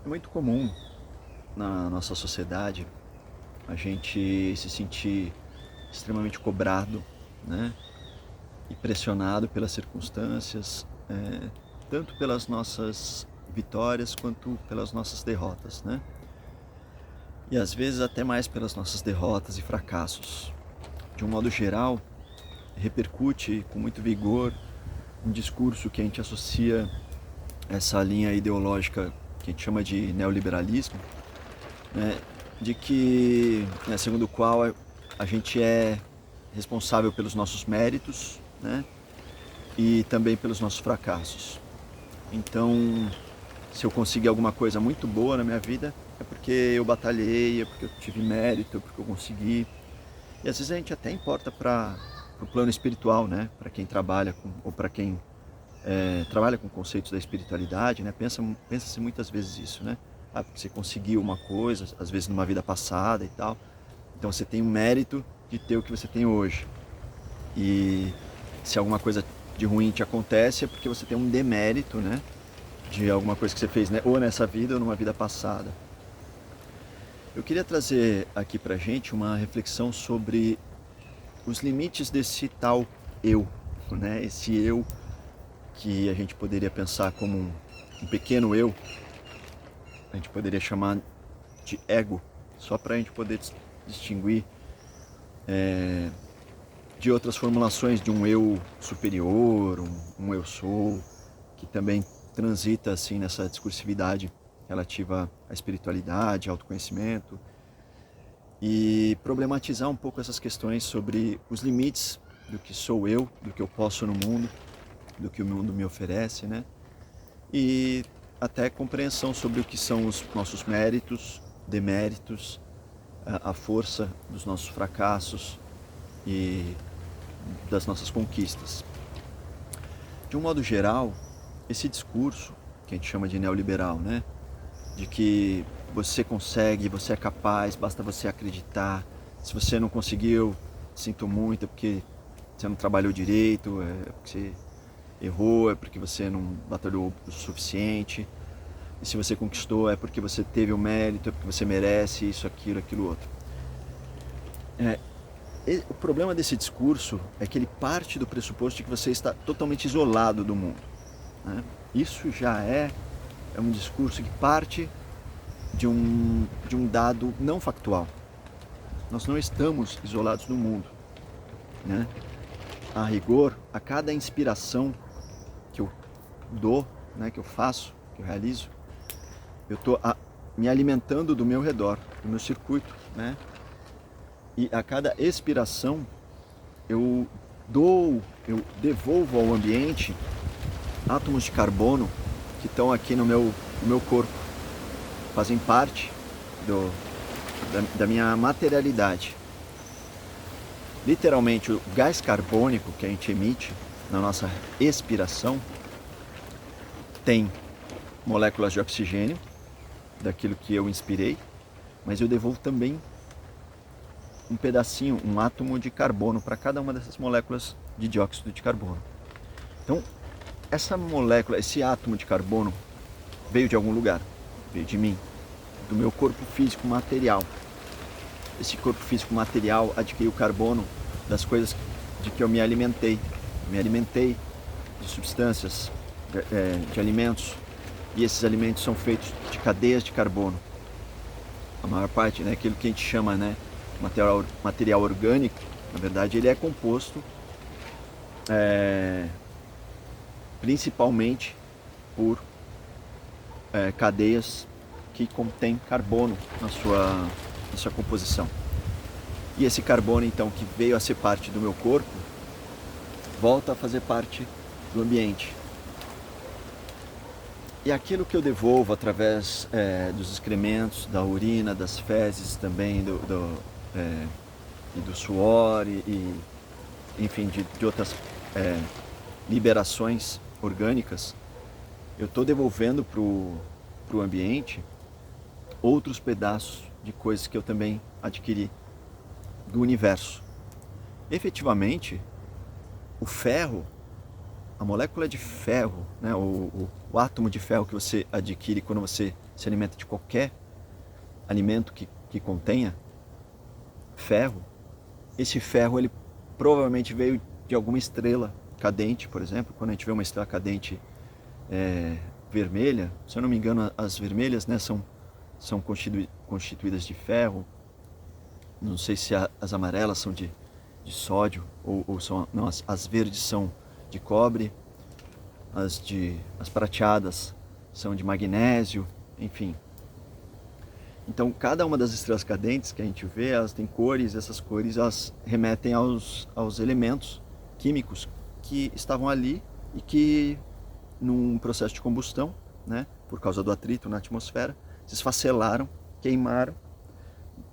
É muito comum na nossa sociedade a gente se sentir extremamente cobrado, né? E pressionado pelas circunstâncias, tanto pelas nossas vitórias quanto pelas nossas derrotas, né? E às vezes até mais pelas nossas derrotas e fracassos. De um modo geral, repercute com muito vigor um discurso que a gente associa essa linha ideológica que a gente chama de neoliberalismo, né, de que, né, segundo o qual a gente é responsável pelos nossos méritos, né, e também pelos nossos fracassos. Então, se eu conseguir alguma coisa muito boa na minha vida, é porque eu batalhei, é porque eu tive mérito, é porque eu consegui. E às vezes a gente até importa para o plano espiritual, né, para quem trabalha com, ou para quem trabalha com conceitos da espiritualidade, né? Pensa-se muitas vezes isso, né? Ah, porque você conseguiu uma coisa, às vezes numa vida passada e tal. Então você tem o mérito de ter o que você tem hoje. E se alguma coisa de ruim te acontece é porque você tem um demérito, né? De alguma coisa que você fez, né? Ou nessa vida ou numa vida passada. Eu queria trazer aqui pra gente uma reflexão sobre os limites desse tal eu, né? Esse eu que a gente poderia pensar como um pequeno eu, a gente poderia chamar de ego, só para a gente poder distinguir de outras formulações de um eu superior, um eu sou, que também transita assim nessa discursividade relativa à espiritualidade, autoconhecimento, e problematizar um pouco essas questões sobre os limites do que sou eu, do que eu posso no mundo, do que o mundo me oferece, né? E até compreensão sobre o que são os nossos méritos, deméritos, a força dos nossos fracassos e das nossas conquistas. De um modo geral, esse discurso, que a gente chama de neoliberal, né? De que você consegue, você é capaz, basta você acreditar. Se você não conseguiu, sinto muito, é porque você não trabalhou direito, é porque você errou, é porque você não batalhou o suficiente. E se você conquistou, é porque você teve o mérito, é porque você merece isso, aquilo, outro. O problema desse discurso é que ele parte do pressuposto de que você está totalmente isolado do mundo, né? Isso já é um discurso que parte de um dado não factual. Nós não estamos isolados do mundo, né? A rigor, a cada inspiração que eu dou, né, que eu faço, que eu realizo, eu estou me alimentando do meu redor, do meu circuito, né? E a cada expiração eu eu devolvo ao ambiente átomos de carbono que estão aqui no meu corpo, fazem parte da minha materialidade. Literalmente, o gás carbônico que a gente emite na nossa expiração tem moléculas de oxigênio, daquilo que eu inspirei, mas eu devolvo também um pedacinho, um átomo de carbono para cada uma dessas moléculas de dióxido de carbono. Então, essa molécula, esse átomo de carbono veio de algum lugar, veio de mim, do meu corpo físico material. Esse corpo físico material adquiriu carbono das coisas de que eu me alimentei. Eu me alimentei de substâncias, de alimentos, e esses alimentos são feitos de cadeias de carbono. A maior parte, né, aquilo que a gente chama, né, material orgânico, na verdade ele é composto principalmente por cadeias que contêm carbono na sua composição. E esse carbono, então, que veio a ser parte do meu corpo, volta a fazer parte do ambiente. E aquilo que eu devolvo através dos excrementos, da urina, das fezes também, e do suor, enfim, de outras liberações orgânicas, eu estou devolvendo para o ambiente outros pedaços de coisas que eu também adquiri do universo. Efetivamente, o ferro a molécula de ferro, né, o átomo de ferro que você adquire quando você se alimenta de qualquer alimento que contenha ferro, esse ferro ele provavelmente veio de alguma estrela cadente, por exemplo. Quando a gente vê uma estrela cadente vermelha, se eu não me engano, as vermelhas, né, são constituídas de ferro. Não sei se as amarelas são de sódio, ou são, não, as verdes são de cobre, as prateadas são de magnésio, enfim. Então, cada uma das estrelas cadentes que a gente vê, elas têm cores, essas cores elas remetem aos elementos químicos que estavam ali e que, num processo de combustão, né, por causa do atrito na atmosfera, se esfacelaram, queimaram,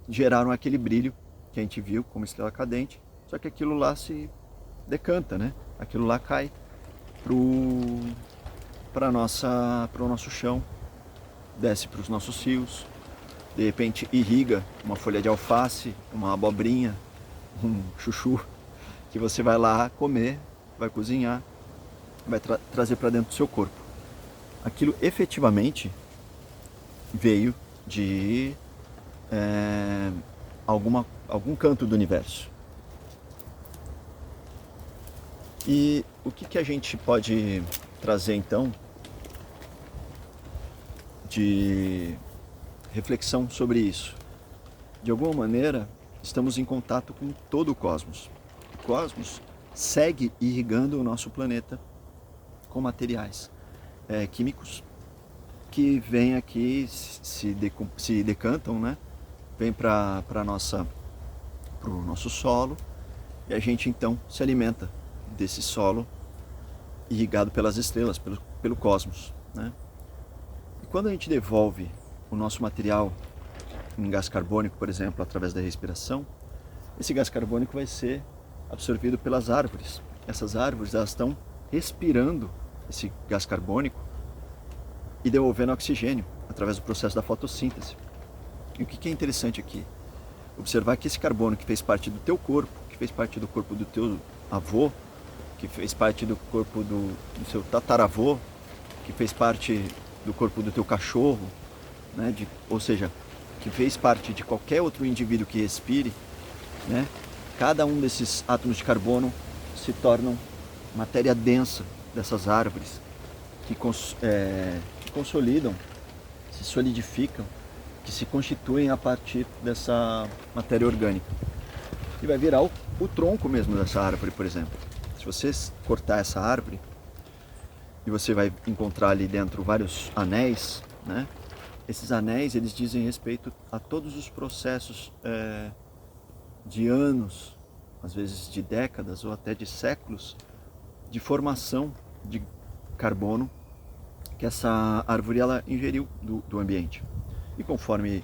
geraram aquele brilho que a gente viu como estrela cadente, só que aquilo lá se decanta, né? Aquilo lá cai para o nosso chão, desce para os nossos rios, de repente irriga uma folha de alface, uma abobrinha, um chuchu, que você vai lá comer, vai cozinhar, vai trazer para dentro do seu corpo. Aquilo efetivamente veio de algum canto do universo. E o que a gente pode trazer então de reflexão sobre isso? De alguma maneira, estamos em contato com todo o cosmos. O cosmos segue irrigando o nosso planeta com materiais químicos que vêm aqui, se decantam, né? Vêm para o nosso solo, e a gente então se alimenta desse solo irrigado pelas estrelas, pelo cosmos, né? E quando a gente devolve o nosso material em gás carbônico, por exemplo, através da respiração, esse gás carbônico vai ser absorvido pelas árvores. Essas árvores, elas estão respirando esse gás carbônico e devolvendo oxigênio através do processo da fotossíntese. E o que é interessante aqui? Observar que esse carbono que fez parte do teu corpo, que fez parte do corpo do teu avô, que fez parte do corpo do seu tataravô, que fez parte do corpo do teu cachorro, né? Ou seja, que fez parte de qualquer outro indivíduo que respire, né? Cada um desses átomos de carbono se tornam matéria densa dessas árvores, que consolidam, se solidificam, que se constituem a partir dessa matéria orgânica. E vai virar o tronco mesmo dessa árvore, por exemplo. Se você cortar essa árvore, e você vai encontrar ali dentro vários anéis, né? Esses anéis, eles dizem respeito a todos os processos de anos, às vezes de décadas ou até de séculos, de formação de carbono que essa árvore ela ingeriu do ambiente. E conforme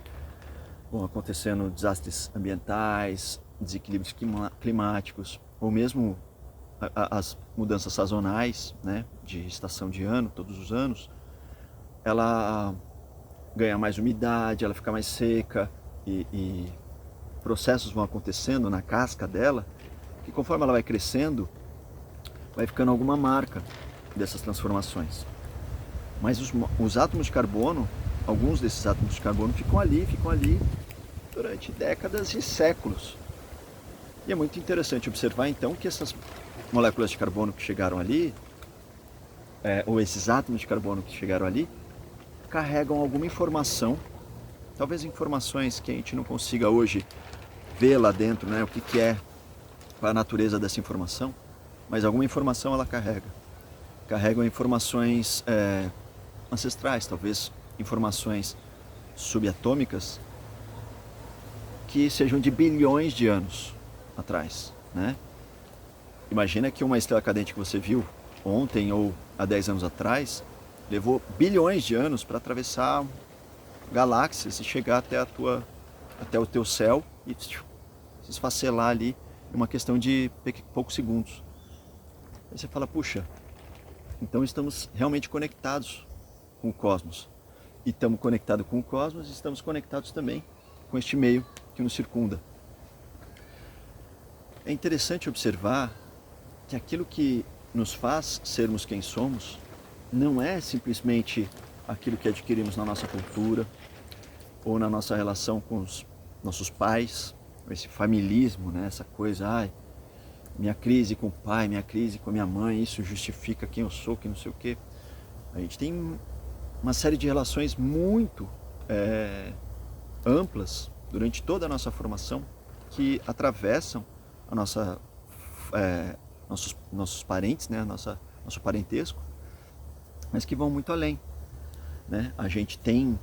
vão acontecendo desastres ambientais, desequilíbrios climáticos, ou mesmo as mudanças sazonais, né, de estação de ano, todos os anos, ela ganha mais umidade, ela fica mais seca e processos vão acontecendo na casca dela, que conforme ela vai crescendo, vai ficando alguma marca dessas transformações. Mas os átomos de carbono, alguns desses átomos de carbono ficam ali durante décadas e séculos. E é muito interessante observar então que essas moléculas de carbono que chegaram ali, ou esses átomos de carbono que chegaram ali, carregam alguma informação, talvez informações que a gente não consiga hoje ver lá dentro, né, o que é, qual é a natureza dessa informação, mas alguma informação ela carrega. Carregam informações ancestrais, talvez informações subatômicas que sejam de bilhões de anos atrás, né? Imagina que uma estrela cadente que você viu ontem ou há 10 anos atrás levou bilhões de anos para atravessar galáxias e chegar até o teu céu e se esfacelar ali em uma questão de poucos segundos. Aí você fala, puxa, então estamos realmente conectados com o cosmos. E estamos conectados com o cosmos e estamos conectados também com este meio que nos circunda. É interessante observar que aquilo que nos faz sermos quem somos não é simplesmente aquilo que adquirimos na nossa cultura ou na nossa relação com os nossos pais, esse familismo, né? Essa coisa, minha crise com o pai, minha crise com a minha mãe, isso justifica quem eu sou, que não sei o quê. A gente tem uma série de relações muito amplas durante toda a nossa formação que atravessam a nossos parentes, né? Nosso parentesco, mas que vão muito além, né? A gente tem,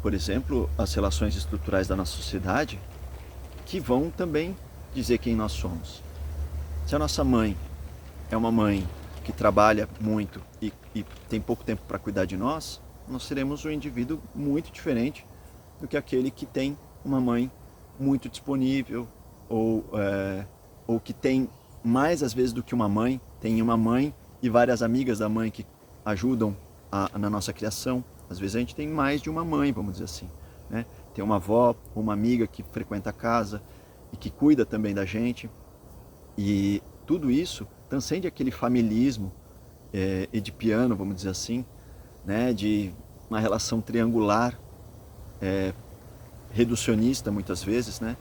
por exemplo, as relações estruturais da nossa sociedade que vão também dizer quem nós somos. Se a nossa mãe é uma mãe que trabalha muito e tem pouco tempo para cuidar de nós seremos um indivíduo muito diferente do que aquele que tem uma mãe muito disponível ou que tem mais às vezes do que uma mãe, tem uma mãe e várias amigas da mãe que ajudam na nossa criação. Às vezes a gente tem mais de uma mãe, vamos dizer assim, né? Tem uma avó, uma amiga que frequenta a casa e que cuida também da gente. E tudo isso transcende aquele familismo edipiano, vamos dizer assim, né? De uma relação triangular, reducionista muitas vezes, né?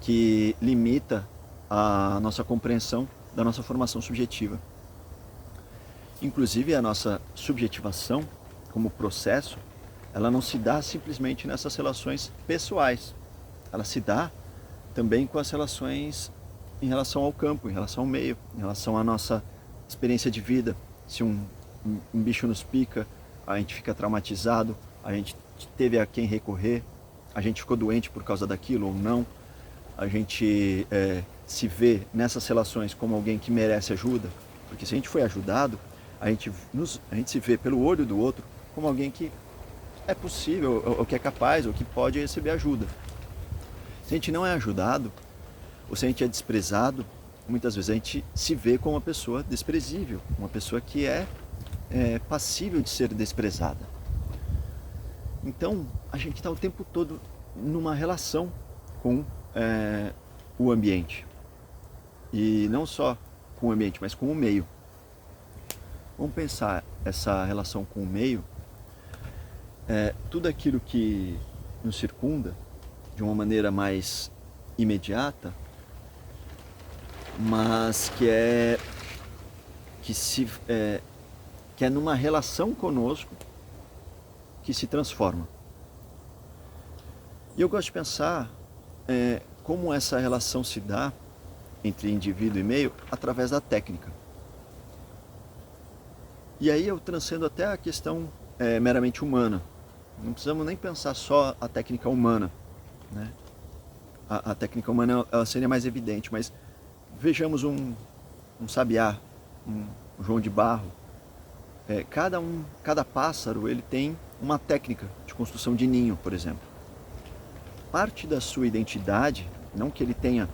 Que limita a nossa compreensão da nossa formação subjetiva. Inclusive a nossa subjetivação como processo, ela não se dá simplesmente nessas relações pessoais, ela se dá também com as relações em relação ao campo, em relação ao meio, em relação à nossa experiência de vida. Se um bicho nos pica, a gente fica traumatizado, a gente teve a quem recorrer, a gente ficou doente por causa daquilo ou não, a gente se vê nessas relações como alguém que merece ajuda, porque se a gente foi ajudado, a gente se vê pelo olho do outro como alguém que é possível, ou que é capaz, ou que pode receber ajuda. Se a gente não é ajudado, ou se a gente é desprezado, muitas vezes a gente se vê como uma pessoa desprezível, uma pessoa que é passível de ser desprezada. Então, a gente está o tempo todo numa relação com o ambiente. E não só com o ambiente, mas com o meio. Vamos pensar essa relação com o meio, tudo aquilo que nos circunda de uma maneira mais imediata, mas que é numa relação conosco que se transforma. E eu gosto de pensar como essa relação se dá entre indivíduo e meio através da técnica. E aí eu transcendo até a questão meramente humana. Não precisamos nem pensar só a técnica humana, né? A técnica humana ela seria mais evidente, mas vejamos um sabiá, um João de Barro. Cada pássaro ele tem uma técnica de construção de ninho, por exemplo. Parte da sua identidade, não que ele tenha,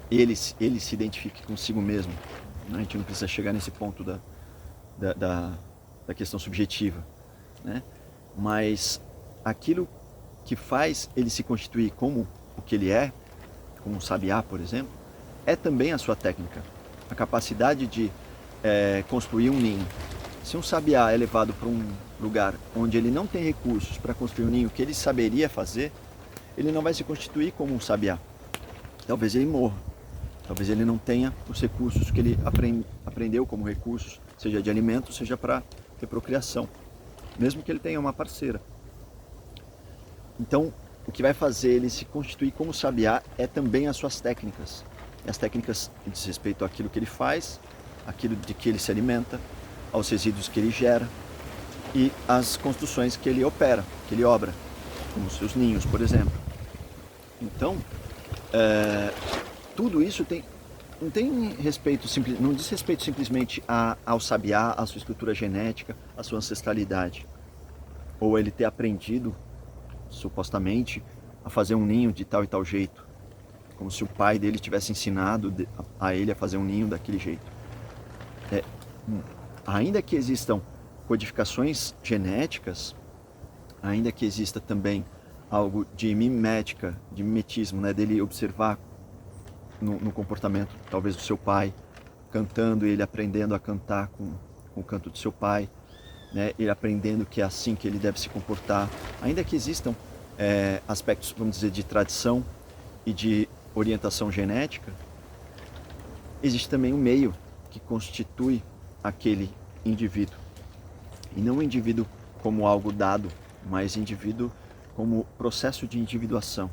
ele se identifique consigo mesmo, né? A gente não precisa chegar nesse ponto da questão subjetiva, né? Mas aquilo que faz ele se constituir como o que ele é, como um sabiá, por exemplo, é também a sua técnica, a capacidade de construir um ninho. Se um sabiá é levado para um lugar onde ele não tem recursos para construir um ninho que ele saberia fazer, ele não vai se constituir como um sabiá. Talvez ele morra, talvez ele não tenha os recursos que ele aprendeu como recursos, seja de alimento, seja para reprocriação, mesmo que ele tenha uma parceira. Então, o que vai fazer ele se constituir como sabiá é também as suas técnicas. E as técnicas diz respeito àquilo que ele faz, aquilo de que ele se alimenta, aos resíduos que ele gera e às construções que ele opera, que ele obra, como os seus ninhos, por exemplo. Então, tudo isso não diz respeito simplesmente ao sabiá, à sua estrutura genética, à sua ancestralidade, ou ele ter aprendido, supostamente, a fazer um ninho de tal e tal jeito, como se o pai dele tivesse ensinado a ele a fazer um ninho daquele jeito. Ainda que existam codificações genéticas, ainda que exista também algo de mimética, de mimetismo, né, dele observar no comportamento talvez do seu pai, cantando, ele aprendendo a cantar com o canto do seu pai, né? Ele aprendendo que é assim que ele deve se comportar, ainda que existam aspectos, vamos dizer, de tradição e de orientação genética, existe também um meio que constitui aquele indivíduo. E não o indivíduo como algo dado, mas indivíduo como processo de individuação.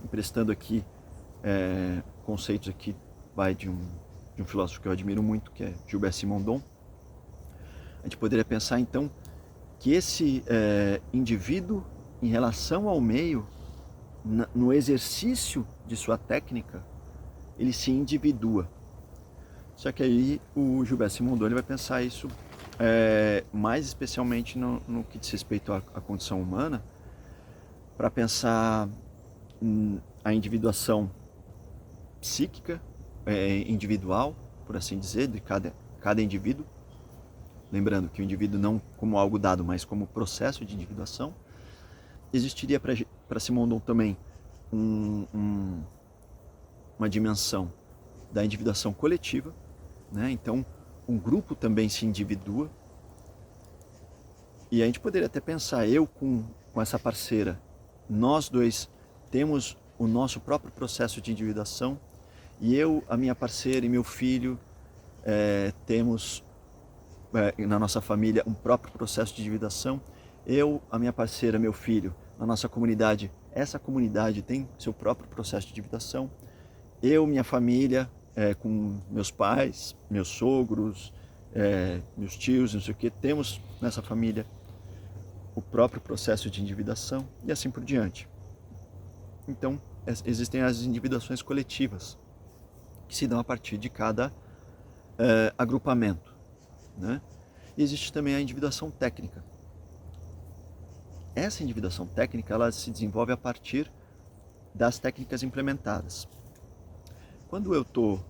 Emprestando aqui conceitos aqui de um filósofo que eu admiro muito, que é Gilbert Simondon. A gente poderia pensar então que esse indivíduo, em relação ao meio, no exercício de sua técnica, ele se individua. Só que aí o Gilbert Simondon ele vai pensar isso mais especialmente no que diz respeito à condição humana, para pensar a individuação psíquica, individual, por assim dizer, de cada indivíduo. Lembrando que o indivíduo não como algo dado, mas como processo de individuação. Existiria para Simondon também uma dimensão da individuação coletiva, né? Então, um grupo também se individua. E a gente poderia até pensar, eu com essa parceira, nós dois temos o nosso próprio processo de individuação, e eu, a minha parceira e meu filho temos na nossa família um próprio processo de individuação. Eu, a minha parceira, meu filho, na nossa comunidade, essa comunidade tem seu próprio processo de individuação. Eu, minha família, com meus pais, meus sogros, meus tios, não sei o que, temos nessa família o próprio processo de individuação e assim por diante. Então, existem as individuações coletivas, que se dão a partir de cada agrupamento, né? E existe também a individuação técnica. Essa individuação técnica ela se desenvolve a partir das técnicas implementadas. Quando eu estou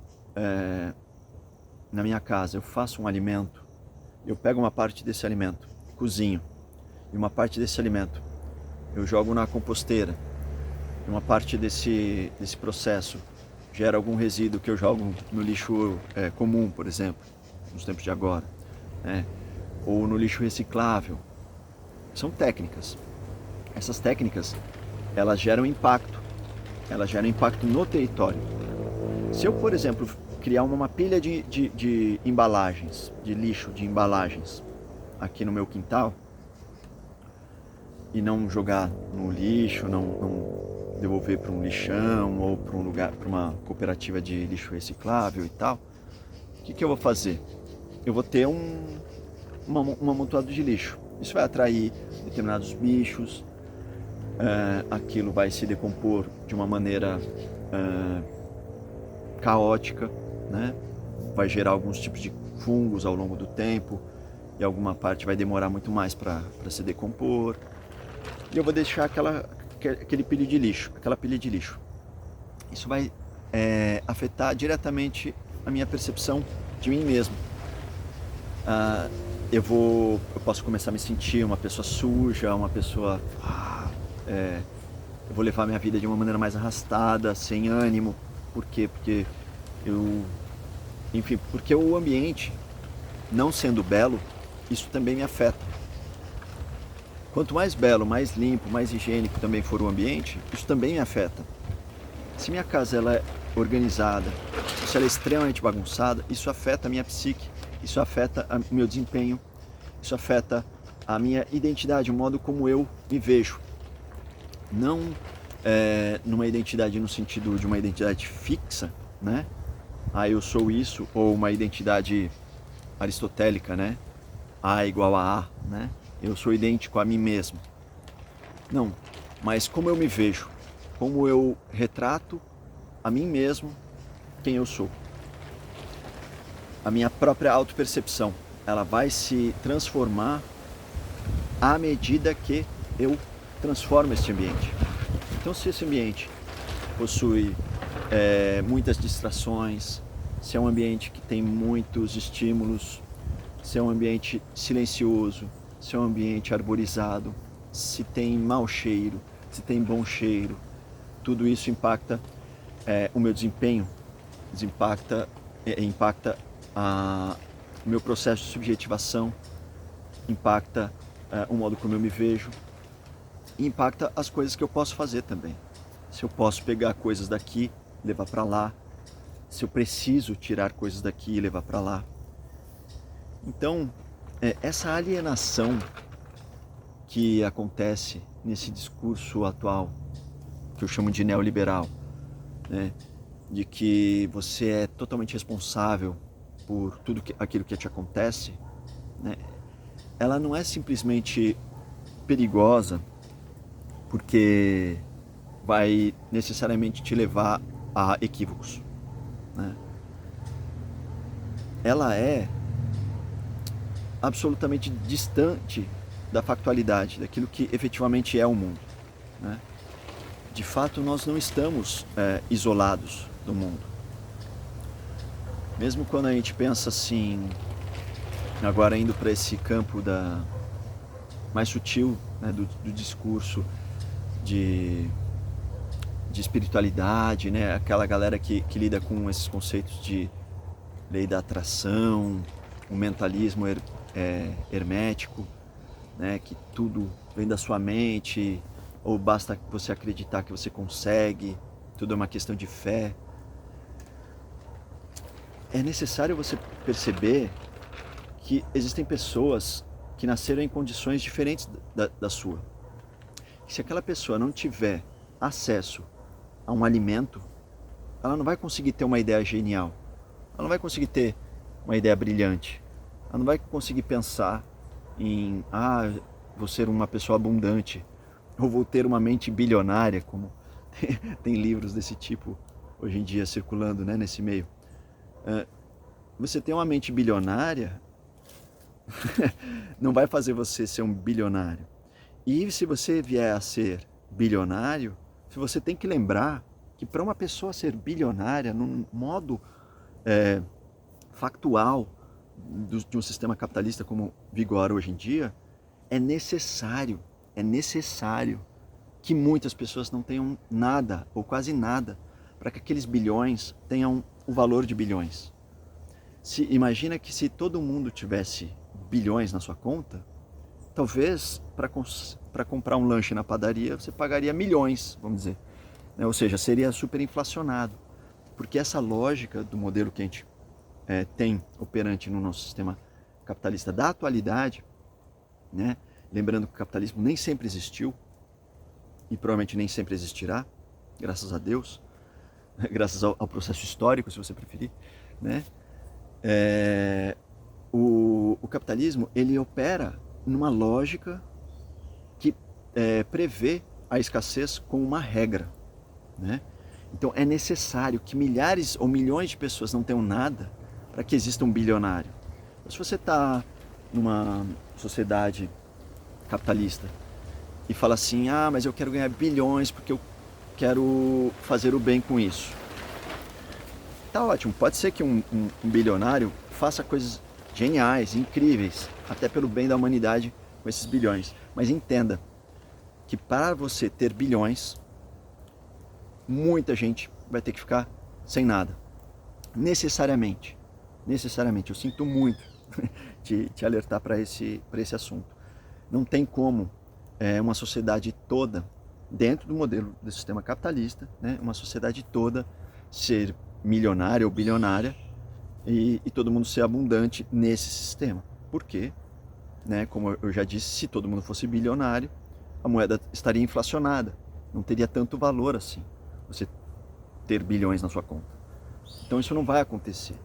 na minha casa, eu faço um alimento, eu pego uma parte desse alimento, cozinho, e uma parte desse alimento eu jogo na composteira, e uma parte desse processo gera algum resíduo que eu jogo no lixo comum, por exemplo, nos tempos de agora, né? Ou no lixo reciclável. São técnicas. Essas técnicas, elas geram impacto no território. Se eu, por exemplo, criar uma pilha de embalagens, de lixo de embalagens aqui no meu quintal, e não jogar no lixo, não devolver para um lixão ou para um lugar, para uma cooperativa de lixo reciclável e tal, o que eu vou fazer? Eu vou ter um amontoado de lixo. Isso vai atrair determinados bichos, aquilo vai se decompor de uma maneira caótica, né? Vai gerar alguns tipos de fungos ao longo do tempo, e alguma parte vai demorar muito mais para se decompor. E eu vou deixar aquela pilha de lixo. Isso vai afetar diretamente a minha percepção de mim mesmo. Eu posso começar a me sentir uma pessoa suja, uma pessoa... eu vou levar minha vida de uma maneira mais arrastada, sem ânimo. Por quê? Porque o ambiente, não sendo belo, isso também me afeta. Quanto mais belo, mais limpo, mais higiênico também for o ambiente, isso também me afeta. Se minha casa ela é organizada, se ela é extremamente bagunçada, isso afeta a minha psique, isso afeta o meu desempenho, isso afeta a minha identidade, o modo como eu me vejo. Não numa identidade no sentido de uma identidade fixa, né? Eu sou isso, ou uma identidade aristotélica, né? A igual a A, né? Eu sou idêntico a mim mesmo. Não, mas como eu me vejo, como eu retrato a mim mesmo, quem eu sou. A minha própria autopercepção, ela vai se transformar à medida que eu transformo esse ambiente. Então, se esse ambiente possui muitas distrações, se é um ambiente que tem muitos estímulos, se é um ambiente silencioso, se é um ambiente arborizado, se tem mau cheiro, se tem bom cheiro, tudo isso impacta o meu desempenho, impacta impacta o meu processo de subjetivação, impacta o modo como eu me vejo, e impacta as coisas que eu posso fazer também. Se eu posso pegar coisas daqui, levar para lá, se eu preciso tirar coisas daqui e levar para lá. Então, essa alienação que acontece nesse discurso atual, que eu chamo de neoliberal, né? De que você é totalmente responsável por tudo aquilo que te acontece, né? Ela não é simplesmente perigosa porque vai necessariamente te levar a equívocos, né? Ela é absolutamente distante da factualidade, daquilo que efetivamente é o mundo, né? De fato, nós não estamos isolados do mundo. Mesmo quando a gente pensa assim, agora indo para esse campo mais sutil, né, do discurso de espiritualidade, né, aquela galera que lida com esses conceitos de lei da atração, o mentalismo hermético, né, que tudo vem da sua mente, ou basta você acreditar que você consegue, tudo é uma questão de fé. É necessário você perceber que existem pessoas que nasceram em condições diferentes da sua. E se aquela pessoa não tiver acesso a um alimento, ela não vai conseguir ter uma ideia genial, ela não vai conseguir ter uma ideia brilhante, ela não vai conseguir pensar em vou ser uma pessoa abundante, ou vou ter uma mente bilionária, como tem livros desse tipo hoje em dia circulando, né, nesse meio. Você ter uma mente bilionária não vai fazer você ser um bilionário. E se você vier a ser bilionário, você tem que lembrar que para uma pessoa ser bilionária, num modo factual de um sistema capitalista como vigora hoje em dia, é necessário que muitas pessoas não tenham nada ou quase nada para que aqueles bilhões tenham o valor de bilhões. Imagina que se todo mundo tivesse bilhões na sua conta, talvez para comprar um lanche na padaria você pagaria milhões, vamos dizer, né? Ou seja, seria super inflacionado, porque essa lógica do modelo que a gente tem operante no nosso sistema capitalista da atualidade, né? Lembrando que o capitalismo nem sempre existiu e provavelmente nem sempre existirá, graças a Deus, graças ao processo histórico, se você preferir, né? O capitalismo, ele opera numa lógica que prevê a escassez como uma regra, né? Então é necessário que milhares ou milhões de pessoas não tenham nada para que exista um bilionário. Então, se você está numa sociedade capitalista e fala assim, mas eu quero ganhar bilhões porque eu quero fazer o bem com isso. Tá ótimo, pode ser que um bilionário faça coisas geniais, incríveis, até pelo bem da humanidade com esses bilhões. Mas entenda que para você ter bilhões, muita gente vai ter que ficar sem nada. Necessariamente. Eu sinto muito te alertar para esse assunto. Não tem como uma sociedade toda, dentro do modelo do sistema capitalista, né, uma sociedade toda ser milionária ou bilionária e todo mundo ser abundante nesse sistema. Por quê? Né, como eu já disse, se todo mundo fosse bilionário, a moeda estaria inflacionada. Não teria tanto valor assim, você ter bilhões na sua conta. Então isso não vai acontecer.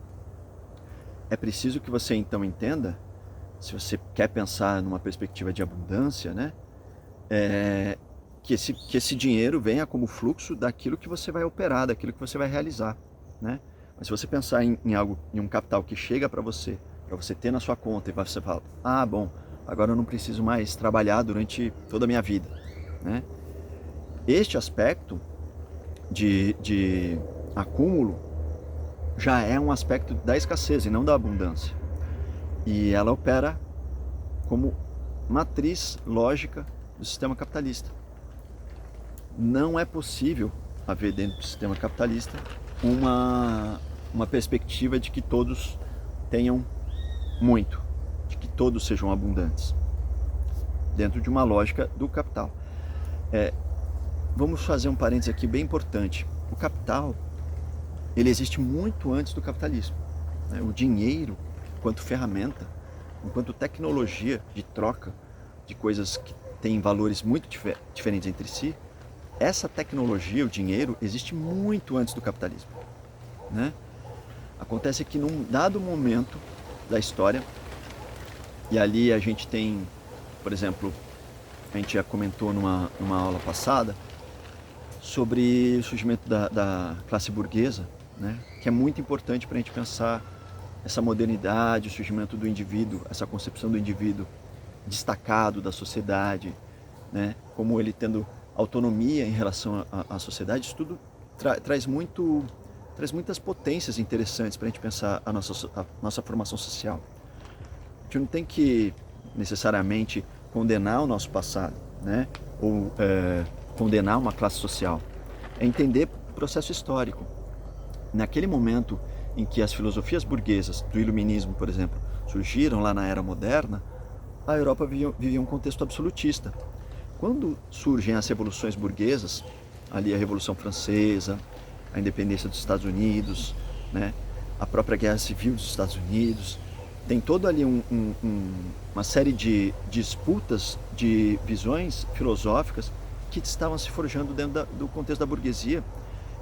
É preciso que você então entenda, se você quer pensar numa perspectiva de abundância, né, que esse dinheiro venha como fluxo daquilo que você vai operar, daquilo que você vai realizar, né? Mas se você pensar em um capital que chega para você ter na sua conta e você fala, bom, agora eu não preciso mais trabalhar durante toda a minha vida, né? Este aspecto de acúmulo já é um aspecto da escassez e não da abundância. E ela opera como matriz lógica do sistema capitalista. Não é possível haver dentro do sistema capitalista uma perspectiva de que todos tenham muito, de que todos sejam abundantes, dentro de uma lógica do capital. Vamos fazer um parênteses aqui bem importante. O capital, ele existe muito antes do capitalismo, né? O dinheiro, enquanto ferramenta, enquanto tecnologia de troca de coisas que têm valores muito diferentes entre si, essa tecnologia, o dinheiro, existe muito antes do capitalismo, né? Acontece que num dado momento da história, e ali a gente tem, por exemplo, a gente já comentou numa aula passada, sobre o surgimento da classe burguesa, né? Que é muito importante para a gente pensar essa modernidade, o surgimento do indivíduo, essa concepção do indivíduo destacado da sociedade, né? Como ele tendo autonomia em relação à sociedade. Isso tudo traz muitas potências interessantes para a gente pensar a nossa formação social. A gente não tem que necessariamente condenar o nosso passado, né? Ou condenar uma classe social. É entender o processo histórico. Naquele momento em que as filosofias burguesas do iluminismo, por exemplo, surgiram lá na Era Moderna, a Europa vivia um contexto absolutista. Quando surgem as revoluções burguesas, ali a Revolução Francesa, a independência dos Estados Unidos, né, a própria Guerra Civil dos Estados Unidos, tem todo ali uma série de disputas, de visões filosóficas que estavam se forjando dentro do contexto da burguesia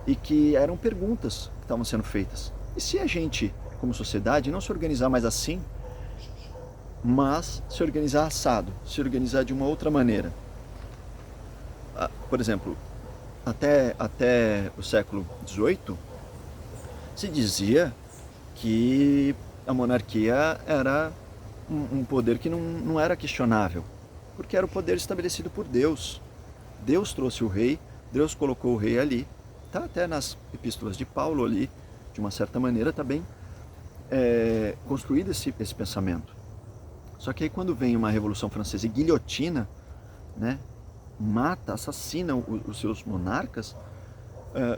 e que eram perguntas que estavam sendo feitas. E se a gente, como sociedade, não se organizar mais assim, mas se organizar assado, se organizar de uma outra maneira? Por exemplo, até o século XVIII, se dizia que a monarquia era um poder que não era questionável, porque era o poder estabelecido por Deus. Deus trouxe o rei, Deus colocou o rei ali. Está até nas epístolas de Paulo ali, de uma certa maneira, está bem construído esse pensamento. Só que aí quando vem uma Revolução Francesa e guilhotina, né, mata, assassina os seus monarcas,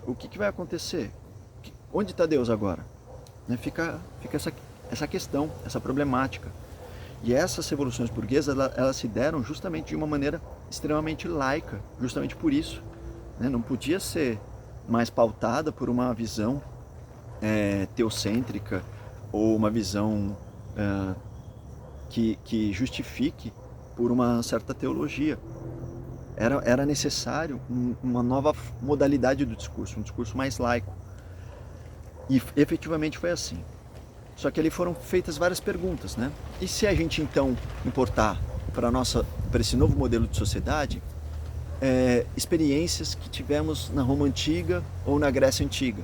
o que vai acontecer? Onde está Deus agora? Né, fica essa questão, essa problemática. E essas revoluções burguesas, elas se deram justamente de uma maneira extremamente laica, justamente por isso, né? Não podia ser mais pautada por uma visão teocêntrica ou uma visão que justifique por uma certa teologia. Era necessário uma nova modalidade do discurso, um discurso mais laico. E efetivamente foi assim. Só que ali foram feitas várias perguntas, né? E se a gente então importar para esse novo modelo de sociedade experiências que tivemos na Roma Antiga ou na Grécia Antiga?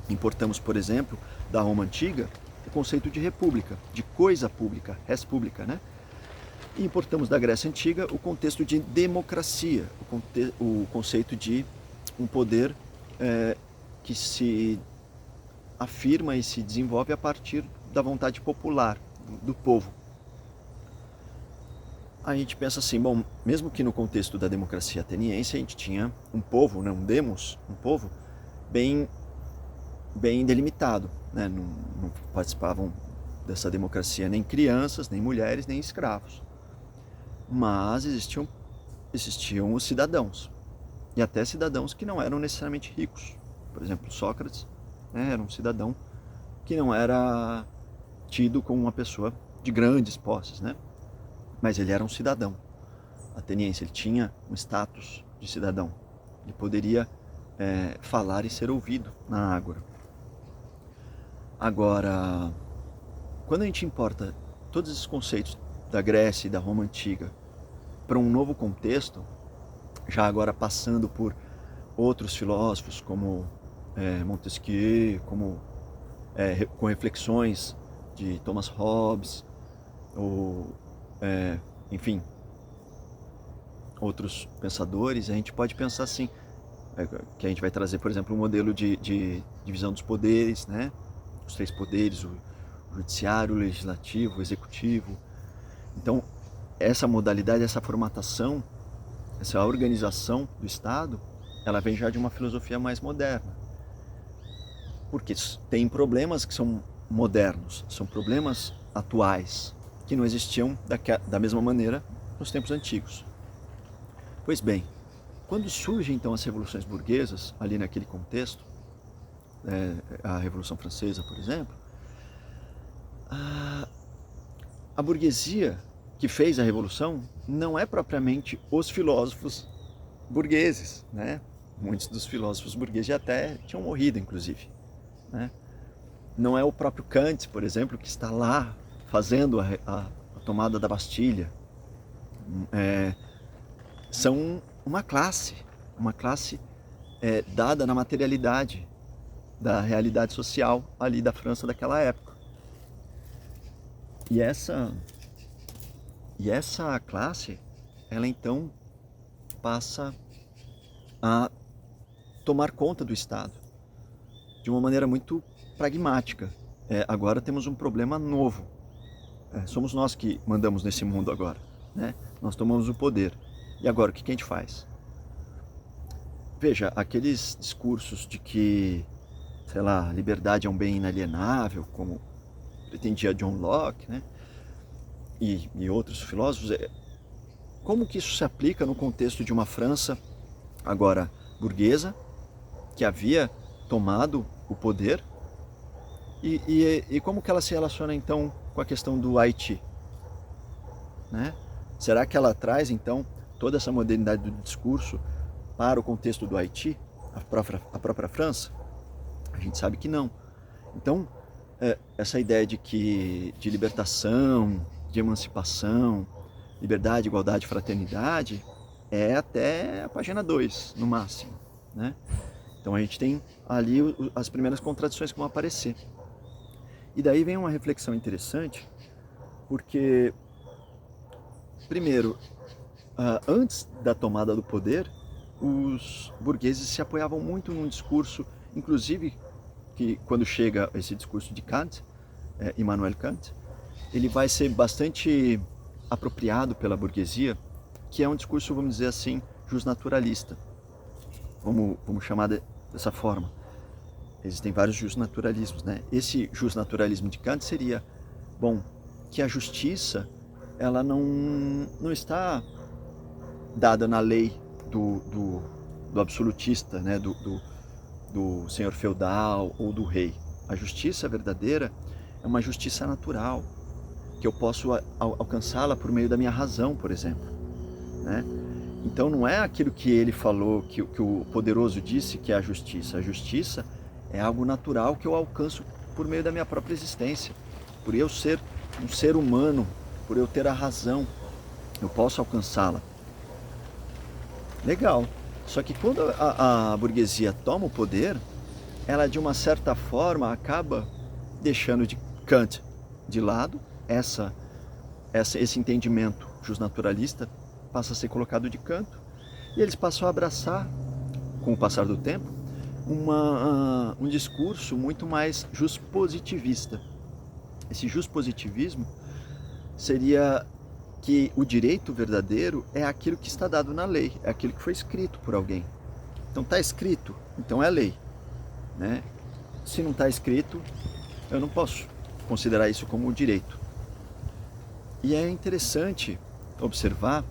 Importamos, por exemplo, da Roma Antiga o conceito de república, de coisa pública, res publica, né? E importamos da Grécia Antiga o contexto de democracia, o conceito de um poder que se afirma e se desenvolve a partir da vontade popular, do povo. A gente pensa assim, bom, mesmo que no contexto da democracia ateniense a gente tinha um povo, né, um demos, um povo bem delimitado, né? Não participavam dessa democracia nem crianças, nem mulheres, nem escravos. Mas existiam os cidadãos, e até cidadãos que não eram necessariamente ricos. Por exemplo, Sócrates, né, era um cidadão que não era tido como uma pessoa de grandes posses, né? Mas ele era um cidadão ateniense, ele tinha um status de cidadão. Ele poderia falar e ser ouvido na ágora. Agora, quando a gente importa todos esses conceitos da Grécia e da Roma Antiga para um novo contexto, já agora passando por outros filósofos como Montesquieu, com reflexões de Thomas Hobbes, ou enfim, outros pensadores, a gente pode pensar assim, que a gente vai trazer, por exemplo, um modelo de divisão dos poderes, né? Os 3 poderes, o judiciário, o legislativo, o executivo. Então, essa modalidade, essa formatação, essa organização do Estado, ela vem já de uma filosofia mais moderna. Porque tem problemas que são modernos, são problemas atuais, que não existiam da mesma maneira nos tempos antigos. Pois bem, quando surgem então as revoluções burguesas, ali naquele contexto, a Revolução Francesa, por exemplo, a burguesia que fez a revolução não é propriamente os filósofos burgueses, né? Muitos dos filósofos burgueses já até tinham morrido, inclusive, né? Não é o próprio Kant, por exemplo, que está lá fazendo a tomada da Bastilha. São uma classe dada na materialidade da realidade social ali da França daquela época. E essa classe, ela então passa a tomar conta do Estado de uma maneira muito pragmática. Agora temos um problema novo. Somos nós que mandamos nesse mundo agora, né? Nós tomamos o poder. E agora, o que a gente faz? Veja, aqueles discursos de que, sei lá, liberdade é um bem inalienável, como pretendia John Locke, né? E outros filósofos, como que isso se aplica no contexto de uma França agora burguesa, que havia tomado o poder, e como que ela se relaciona então com a questão do Haiti, né? Será que ela traz então toda essa modernidade do discurso para o contexto do Haiti, a própria França? A gente sabe que não. Então, essa ideia de libertação, de emancipação, liberdade, igualdade, fraternidade, é até a página 2, no máximo, né? Então a gente tem ali as primeiras contradições que vão aparecer. E daí vem uma reflexão interessante, porque, primeiro, antes da tomada do poder, os burgueses se apoiavam muito num discurso, inclusive, que quando chega esse discurso de Kant, Immanuel Kant, ele vai ser bastante apropriado pela burguesia, que é um discurso, vamos dizer assim, justnaturalista. Vamos chamar dessa forma. Existem vários justnaturalismos, né? Esse justnaturalismo de Kant seria, que a justiça, ela não está dada na lei do absolutista, né? Do senhor feudal ou do rei. A justiça verdadeira é uma justiça natural, que eu posso alcançá-la por meio da minha razão, por exemplo, né? Então não é aquilo que ele falou, que o poderoso disse que é a justiça. A justiça é algo natural que eu alcanço por meio da minha própria existência. Por eu ser um ser humano, por eu ter a razão, eu posso alcançá-la. Legal. Só que quando a burguesia toma o poder, ela de uma certa forma acaba deixando de Kant de lado, esse entendimento justnaturalista passa a ser colocado de canto, e eles passam a abraçar, com o passar do tempo, um discurso muito mais justpositivista. Esse justpositivismo seria que o direito verdadeiro é aquilo que está dado na lei, é aquilo que foi escrito por alguém. Então está escrito, então é lei, né? Se não está escrito, eu não posso considerar isso como direito. E é interessante observar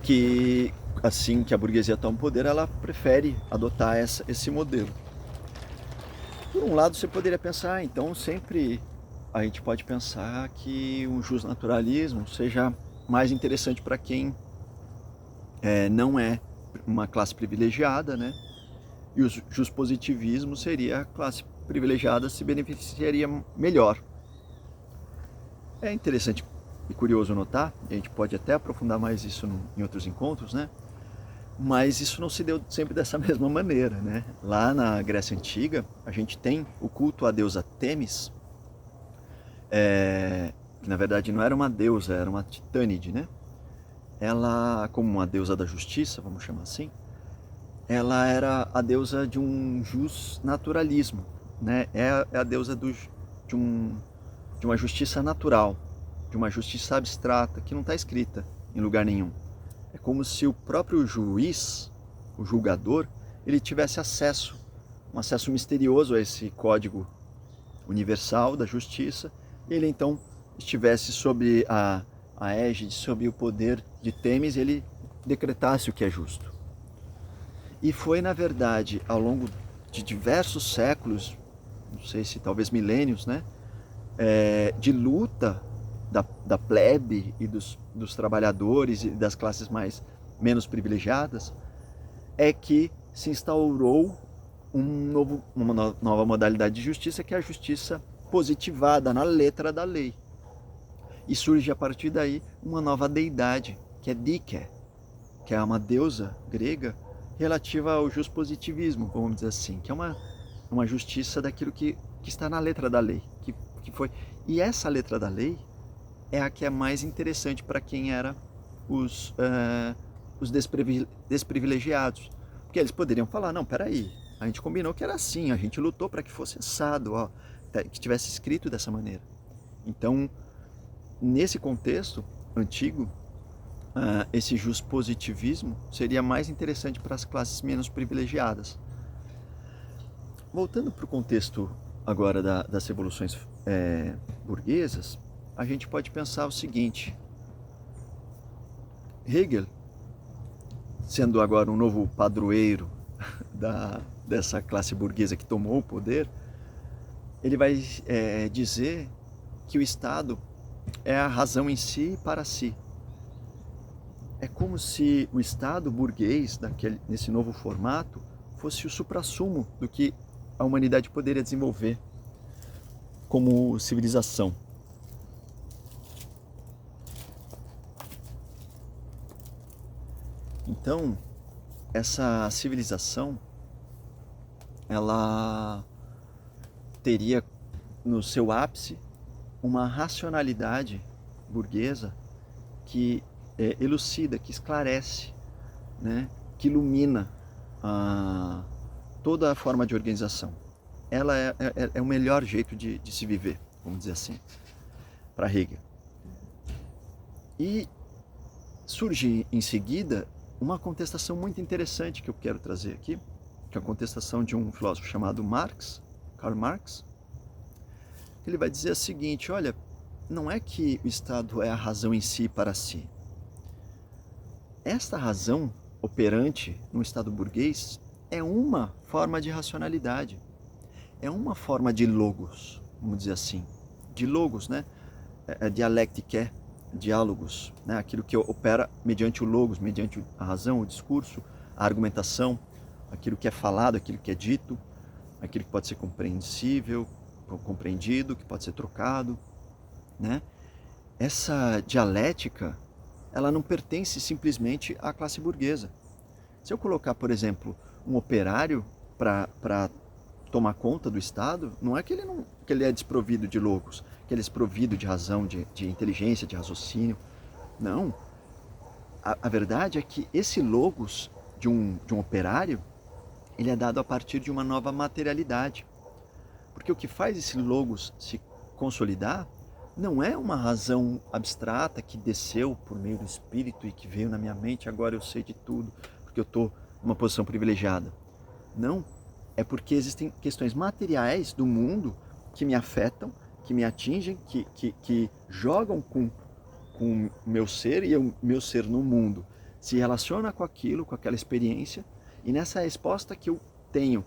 que assim que a burguesia toma o poder, ela prefere adotar esse modelo. Por um lado, você poderia pensar, então sempre a gente pode pensar que o justnaturalismo seja mais interessante para quem não é uma classe privilegiada, né? E o justpositivismo seria a classe privilegiada, se beneficiaria melhor. É interessante e curioso notar, e a gente pode até aprofundar mais isso em outros encontros, né? Mas isso não se deu sempre dessa mesma maneira, né? Lá na Grécia Antiga, a gente tem o culto à deusa Têmis, que na verdade não era uma deusa, era uma titânide, né? Ela, como uma deusa da justiça, vamos chamar assim, ela era a deusa de um justnaturalismo, né? É a deusa de uma justiça natural, de uma justiça abstrata, que não está escrita em lugar nenhum. É como se o próprio juiz, o julgador, ele tivesse acesso um acesso misterioso a esse código universal da justiça, e ele então estivesse sob a égide, sob o poder de Têmis, ele decretasse o que é justo. E foi, na verdade, ao longo de diversos séculos, não sei se talvez milênios, né, de luta da plebe e dos trabalhadores e das classes menos privilegiadas, é que se instaurou uma nova modalidade de justiça, que é a justiça positivada na letra da lei. E surge a partir daí uma nova deidade, que é Dike, que é uma deusa grega relativa ao positivismo, vamos dizer assim, que é uma justiça daquilo que está na letra da lei. Que foi. E essa letra da lei é a que é mais interessante para quem era os desprivilegiados. Porque eles poderiam falar, não, peraí, a gente combinou que era assim, a gente lutou para que fosse assado, ó, que tivesse escrito dessa maneira. Então, nesse contexto antigo, esse positivismo seria mais interessante para as classes menos privilegiadas. Voltando para o contexto agora das revoluções burguesas, a gente pode pensar o seguinte: Hegel, sendo agora um novo padroeiro dessa classe burguesa que tomou o poder, ele vai dizer que o Estado é a razão em si e para si. É como se o Estado burguês, nesse novo formato, fosse o suprassumo do que a humanidade poderia desenvolver como civilização. Então, essa civilização, ela teria no seu ápice uma racionalidade burguesa que elucida, que esclarece, né, que ilumina toda a forma de organização. Ela é o melhor jeito de se viver, vamos dizer assim, para Hegel. E surge em seguida uma contestação muito interessante que eu quero trazer aqui, que é a contestação de um filósofo chamado Karl Marx. Ele vai dizer o seguinte: olha, não é que o Estado é a razão em si para si. Esta razão operante no Estado burguês é uma forma de racionalidade, é uma forma de logos, vamos dizer assim, de logos, né? Dialéctica, diálogos, né? Aquilo que opera mediante o logos, mediante a razão, o discurso, a argumentação, aquilo que é falado, aquilo que é dito, aquilo que pode ser compreensível, compreendido, que pode ser trocado, né? Essa dialética, ela não pertence simplesmente à classe burguesa. Se eu colocar, por exemplo, um operário para tomar conta do Estado, não é que ele é desprovido de logos, que ele é desprovido de razão, de inteligência, de raciocínio. Não. A verdade é que esse logos de um operário, ele é dado a partir de uma nova materialidade. Porque o que faz esse logos se consolidar não é uma razão abstrata que desceu por meio do espírito e que veio na minha mente, agora eu sei de tudo, porque eu estou numa posição privilegiada. Não, é porque existem questões materiais do mundo que me afetam, que me atingem, que jogam com o meu ser, e o meu ser no mundo se relaciona com aquilo, com aquela experiência, e nessa resposta que eu tenho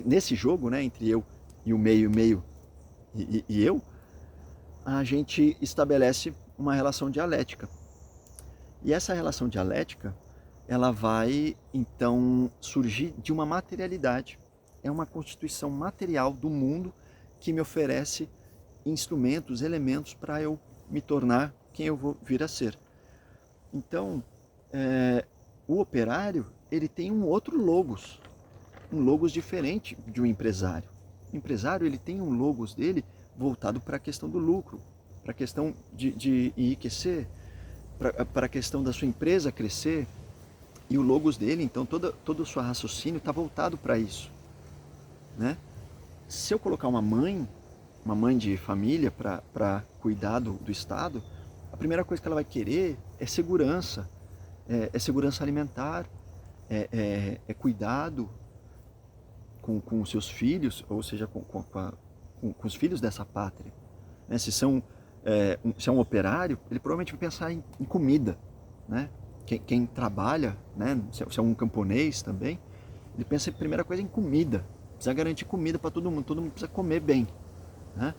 nesse jogo, né, entre eu e o meio e eu, a gente estabelece uma relação dialética. E essa relação dialética, ela vai então surgir de uma materialidade. É uma constituição material do mundo que me oferece instrumentos, elementos para eu me tornar quem eu vou vir a ser. Então, o operário, ele tem um outro logos, um logos diferente de um empresário. O empresário, ele tem um logos dele voltado para a questão do lucro, para a questão de enriquecer, para a questão da sua empresa crescer. E o logos dele, então, todo o seu raciocínio está voltado para isso, né? Se eu colocar uma mãe de família para cuidar do Estado, a primeira coisa que ela vai querer é segurança, é segurança alimentar, é cuidado, com os seus filhos, ou seja, com os filhos dessa pátria. Né? Se é um operário, ele provavelmente vai pensar em comida. Né? Quem trabalha, né? Se é um camponês também, ele pensa, primeira coisa, em comida. Precisa garantir comida para todo mundo precisa comer bem. Né?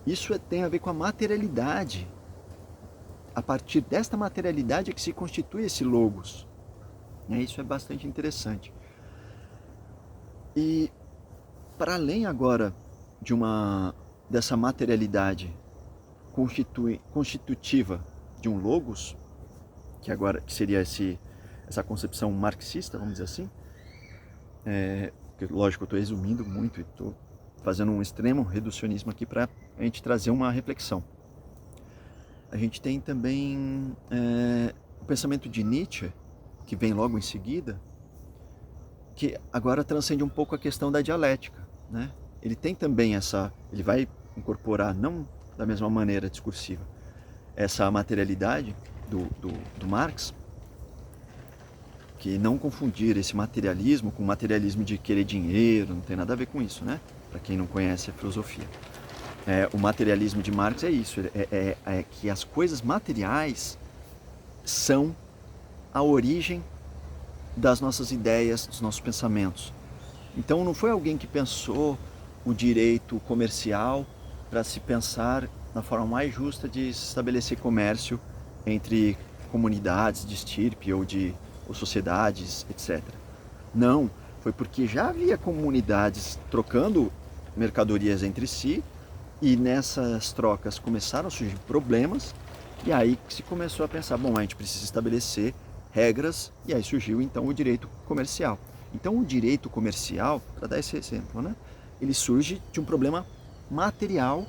Isso tem a ver com a materialidade. A partir desta materialidade é que se constitui esse logos. Isso é bastante interessante. E para além agora dessa materialidade constitutiva de um logos, que seria essa concepção marxista, vamos dizer assim, lógico, eu estou resumindo muito e estou fazendo um extremo reducionismo aqui para a gente trazer uma reflexão. A gente tem também o pensamento de Nietzsche, que vem logo em seguida, que agora transcende um pouco a questão da dialética. Né? Ele tem também ele vai incorporar, não da mesma maneira discursiva, essa materialidade do Marx, que não confundir esse materialismo com o materialismo de querer dinheiro, não tem nada a ver com isso, né? Para quem não conhece a filosofia. O materialismo de Marx é isso, é que as coisas materiais são a origem das nossas ideias, dos nossos pensamentos. Então não foi alguém que pensou o direito comercial para se pensar na forma mais justa de se estabelecer comércio entre comunidades de estirpe ou sociedades, etc. Não, foi porque já havia comunidades trocando mercadorias entre si e nessas trocas começaram a surgir problemas e aí se começou a pensar, bom, a gente precisa estabelecer regras e aí surgiu então o direito comercial. Então o direito comercial, para dar esse exemplo, né, ele surge de um problema material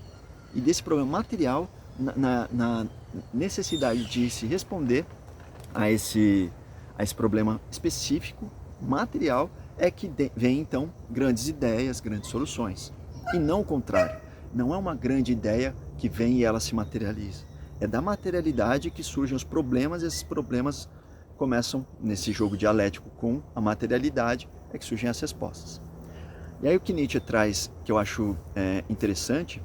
e desse problema material na necessidade de se responder a esse problema específico, material, é que vem então grandes ideias, grandes soluções. E não o contrário, não é uma grande ideia que vem e ela se materializa. É da materialidade que surgem os problemas e esses problemas começam nesse jogo dialético com a materialidade, é que surgem as respostas. E aí o que Nietzsche traz, que eu acho interessante,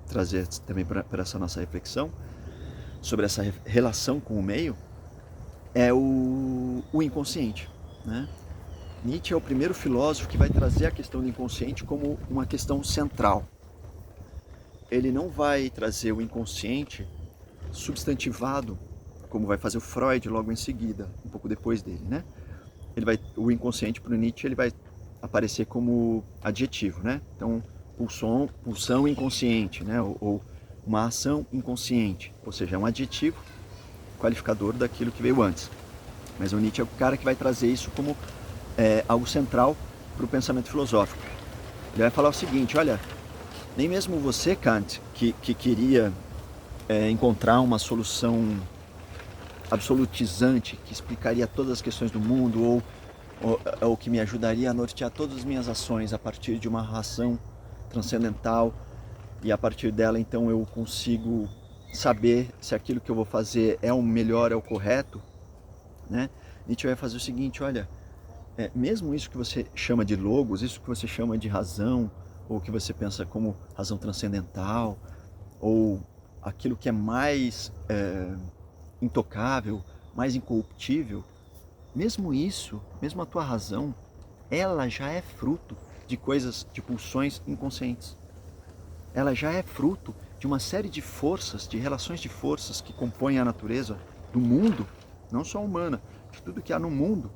trazer também para essa nossa reflexão, sobre essa relação com o meio, é o inconsciente. Né? Nietzsche é o primeiro filósofo que vai trazer a questão do inconsciente como uma questão central. Ele não vai trazer o inconsciente substantivado, como vai fazer o Freud logo em seguida, um pouco depois dele. Né? O inconsciente para o Nietzsche ele vai aparecer como adjetivo. Né? Então, pulsão inconsciente, né? ou uma ação inconsciente, ou seja, é um adjetivo qualificador daquilo que veio antes. Mas o Nietzsche é o cara que vai trazer isso como algo central para o pensamento filosófico. Ele vai falar o seguinte, olha, nem mesmo você, Kant, que queria encontrar uma solução absolutizante, que explicaria todas as questões do mundo, ou que me ajudaria a nortear todas as minhas ações a partir de uma razão transcendental, e a partir dela então eu consigo saber se aquilo que eu vou fazer é o melhor, é o correto, né? Nietzsche vai fazer o seguinte, olha, mesmo isso que você chama de logos, isso que você chama de razão, ou que você pensa como razão transcendental, ou aquilo que é mais intocável, mais incorruptível, mesmo isso, mesmo a tua razão, ela já é fruto de coisas, de pulsões inconscientes. Ela já é fruto de uma série de forças, de relações de forças que compõem a natureza do mundo, não só humana, de tudo que há no mundo.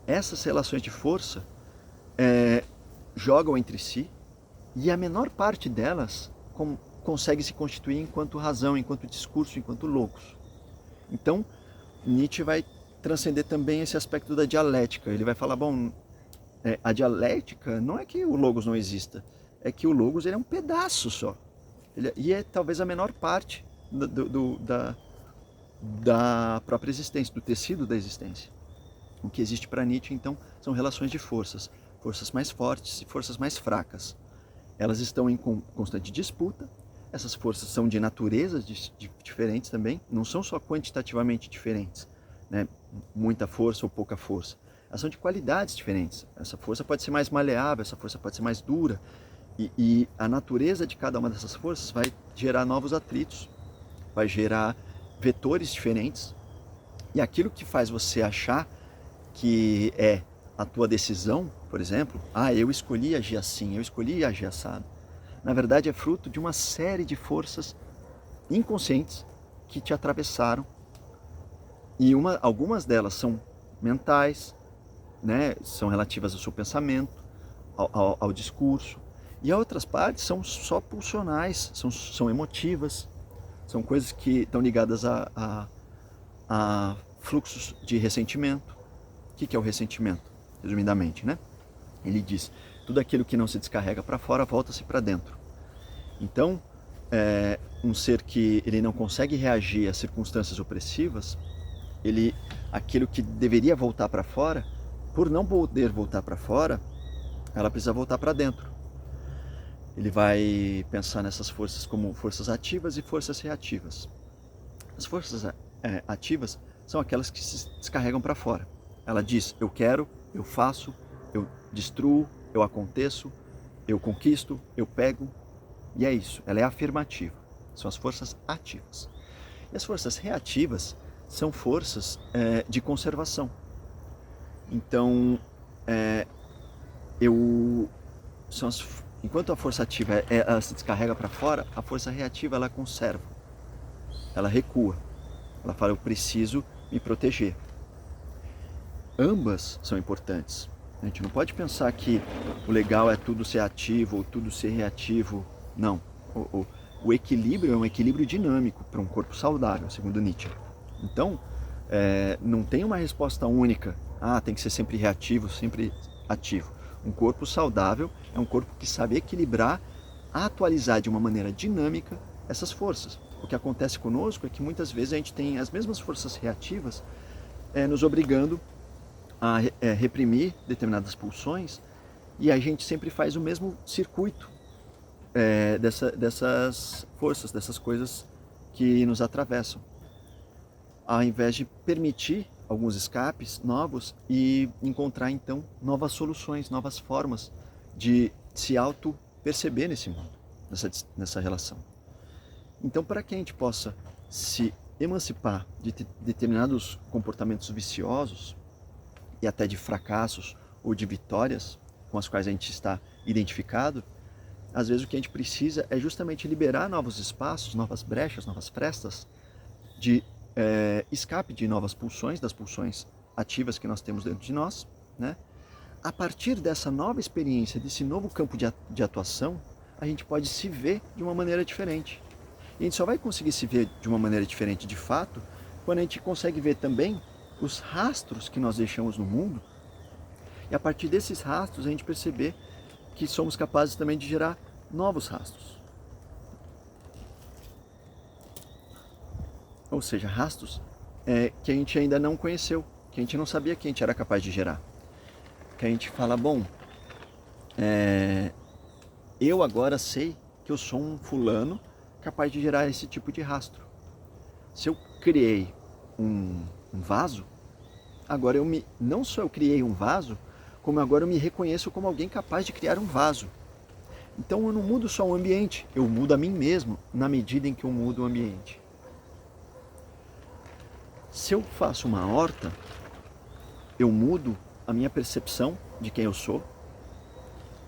Essas relações de força jogam entre si e a menor parte delas consegue se constituir enquanto razão, enquanto discurso, enquanto logos. Então, Nietzsche vai transcender também esse aspecto da dialética. Ele vai falar, bom, a dialética não é que o logos não exista, é que o logos ele é um pedaço só. E é talvez a menor parte da própria existência, do tecido da existência. O que existe para Nietzsche, então, são relações de forças. Forças mais fortes e forças mais fracas. Elas estão em constante disputa. Essas forças são de naturezas diferentes também. Não são só quantitativamente diferentes, né? Muita força ou pouca força. elas são de qualidades diferentes. Essa força pode ser mais maleável, essa força pode ser mais dura. E a natureza de cada uma dessas forças vai gerar novos atritos, vai gerar vetores diferentes. E aquilo que faz você achar que é a tua decisão, por exemplo, eu escolhi agir assim, eu escolhi agir assado, na verdade é fruto de uma série de forças inconscientes que te atravessaram. E algumas delas são mentais, né? São relativas ao seu pensamento, ao discurso. E outras partes são só pulsionais, são emotivas, são coisas que estão ligadas a fluxos de ressentimento. O que é o ressentimento? Resumidamente, né? Ele diz, tudo aquilo que não se descarrega para fora, volta-se para dentro. Então, um ser que ele não consegue reagir a circunstâncias opressivas, aquilo que deveria voltar para fora, por não poder voltar para fora, ela precisa voltar para dentro. Ele vai pensar nessas forças como forças ativas e forças reativas. As forças ativas são aquelas que se descarregam para fora. Ela diz, eu quero, eu faço, eu destruo, eu aconteço, eu conquisto, eu pego. E é isso, ela é afirmativa. São as forças ativas. E as forças reativas são forças de conservação. Então, enquanto a força ativa ela se descarrega para fora, a força reativa ela conserva, ela recua, ela fala, eu preciso me proteger. Ambas são importantes. A gente não pode pensar que o legal é tudo ser ativo ou tudo ser reativo. Não. O equilíbrio é um equilíbrio dinâmico para um corpo saudável, segundo Nietzsche. Então, não tem uma resposta única. Tem que ser sempre reativo, sempre ativo. Um corpo saudável é um corpo que sabe equilibrar, atualizar de uma maneira dinâmica essas forças. O que acontece conosco é que muitas vezes a gente tem as mesmas forças reativas nos obrigando a reprimir determinadas pulsões, e a gente sempre faz o mesmo circuito dessas forças, dessas coisas que nos atravessam, ao invés de permitir alguns escapes novos e encontrar então novas soluções, novas formas de se auto-perceber nesse mundo, nessa relação. Então, para que a gente possa se emancipar de determinados comportamentos viciosos e até de fracassos ou de vitórias com as quais a gente está identificado, às vezes o que a gente precisa é justamente liberar novos espaços, novas brechas, novas frestas de escape de novas pulsões, das pulsões ativas que nós temos dentro de nós, né? A partir dessa nova experiência, desse novo campo de atuação, a gente pode se ver de uma maneira diferente. E a gente só vai conseguir se ver de uma maneira diferente de fato quando a gente consegue ver também os rastros que nós deixamos no mundo, e a partir desses rastros a gente perceber que somos capazes também de gerar novos rastros. Ou seja, rastros que a gente ainda não conheceu, que a gente não sabia que a gente era capaz de gerar. Que a gente fala, bom, eu agora sei que eu sou um fulano capaz de gerar esse tipo de rastro. Se eu criei um vaso, agora não só eu criei um vaso, como agora eu me reconheço como alguém capaz de criar um vaso. Então eu não mudo só o ambiente, eu mudo a mim mesmo na medida em que eu mudo o ambiente. Se eu faço uma horta, eu mudo a minha percepção de quem eu sou,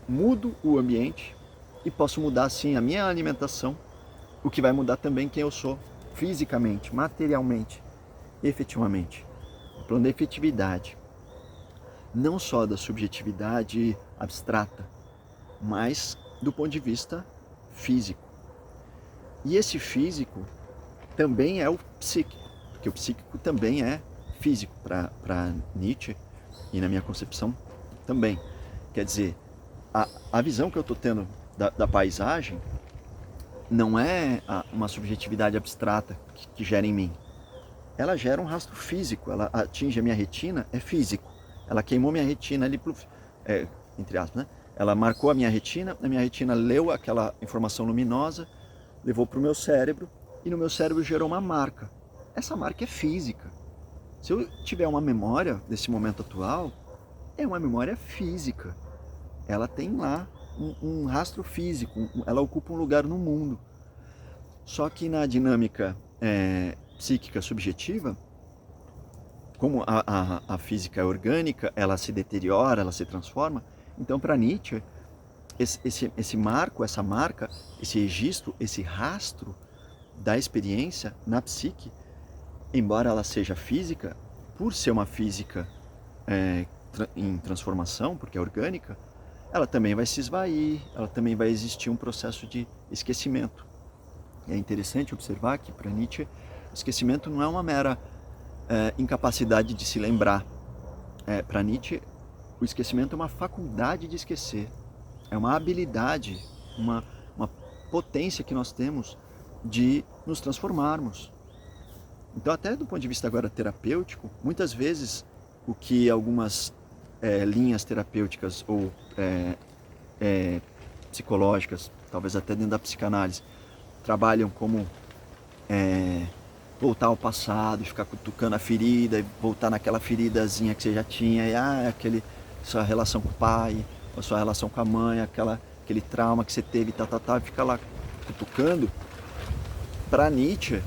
mudo o ambiente e posso mudar assim a minha alimentação, o que vai mudar também quem eu sou, fisicamente, materialmente, efetivamente. O plano da efetividade, não só da subjetividade abstrata, mas do ponto de vista físico. E esse físico também é o psíquico, porque o psíquico também é físico para Nietzsche, e na minha concepção também. Quer dizer, a visão que eu estou tendo da paisagem não é uma subjetividade abstrata que gera em mim. Ela gera um rastro físico, ela atinge a minha retina, é físico. Ela queimou minha retina ali, entre aspas, né? Ela marcou a minha retina leu aquela informação luminosa, levou para o meu cérebro, e no meu cérebro gerou uma marca. Essa marca é física. Se eu tiver uma memória desse momento atual, é uma memória física. Ela tem lá um rastro físico, ela ocupa um lugar no mundo. Só que na dinâmica psíquica subjetiva, como a física é orgânica, ela se deteriora, ela se transforma. Então, para Nietzsche, esse marco, essa marca, esse registro, esse rastro da experiência na psique, embora ela seja física, por ser uma física em transformação, porque é orgânica, ela também vai se esvair, ela também vai existir um processo de esquecimento. É interessante observar que para Nietzsche, o esquecimento não é uma mera incapacidade de se lembrar. Para Nietzsche, o esquecimento é uma faculdade de esquecer, é uma habilidade, uma potência que nós temos de nos transformarmos. Então, até do ponto de vista agora terapêutico, muitas vezes o que algumas linhas terapêuticas ou psicológicas, talvez até dentro da psicanálise, trabalham como voltar ao passado, ficar cutucando a ferida e voltar naquela feridazinha que você já tinha, e sua relação com o pai, a sua relação com a mãe, aquele trauma que você teve, e fica lá cutucando. Para Nietzsche,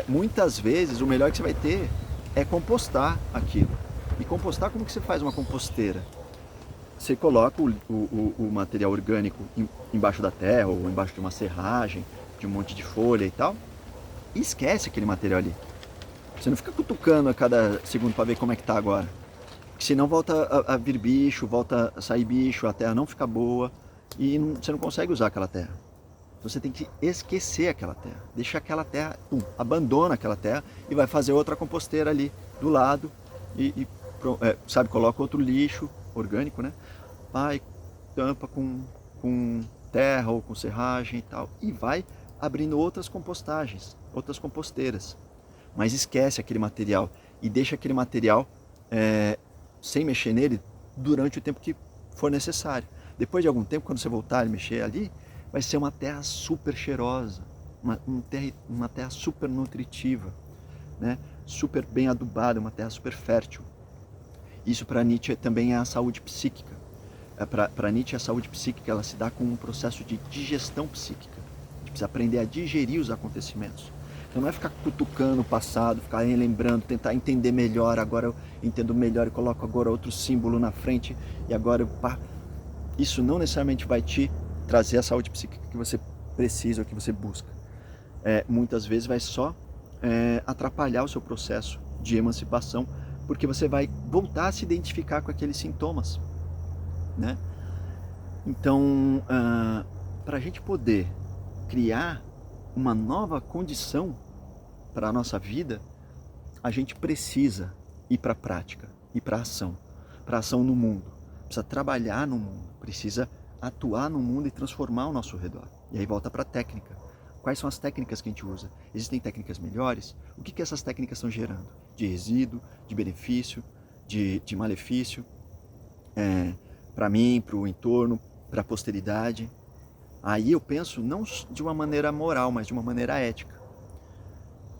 muitas vezes o melhor que você vai ter é compostar aquilo. E compostar, como que você faz uma composteira? Você coloca o material orgânico embaixo da terra ou embaixo de uma serragem, de um monte de folha e tal, e esquece aquele material ali. Você não fica cutucando a cada segundo para ver como é que tá agora. Porque senão volta a vir bicho, volta a sair bicho, a terra não fica boa e você não consegue usar aquela terra. Então você tem que esquecer aquela terra, deixa aquela terra, abandona aquela terra e vai fazer outra composteira ali do lado coloca outro lixo orgânico, né? Vai, tampa com terra ou com serragem e tal, e vai abrindo outras compostagens, outras composteiras. Mas esquece aquele material e deixa aquele material sem mexer nele durante o tempo que for necessário. Depois de algum tempo, quando você voltar e mexer ali, vai ser uma terra super cheirosa, uma terra super nutritiva, né? Super bem adubada, uma terra super fértil. Isso para Nietzsche também é a saúde psíquica. Para Nietzsche, a saúde psíquica ela se dá com um processo de digestão psíquica. A gente precisa aprender a digerir os acontecimentos. Então não é ficar cutucando o passado, ficar lembrando, tentar entender melhor, agora eu entendo melhor e coloco agora outro símbolo na frente e agora isso não necessariamente vai te trazer a saúde psíquica que você precisa ou que você busca. Muitas vezes vai só atrapalhar o seu processo de emancipação, porque você vai voltar a se identificar com aqueles sintomas, né? Então, para a gente poder criar uma nova condição para a nossa vida, a gente precisa ir para a prática, ir para a ação no mundo. Precisa trabalhar no mundo, precisa atuar no mundo e transformar o nosso redor. E aí volta para a técnica. Quais são as técnicas que a gente usa? Existem técnicas melhores? O que essas técnicas estão gerando? De resíduo, de benefício, de malefício, para mim, para o entorno, para a posteridade. Aí eu penso não de uma maneira moral, mas de uma maneira ética,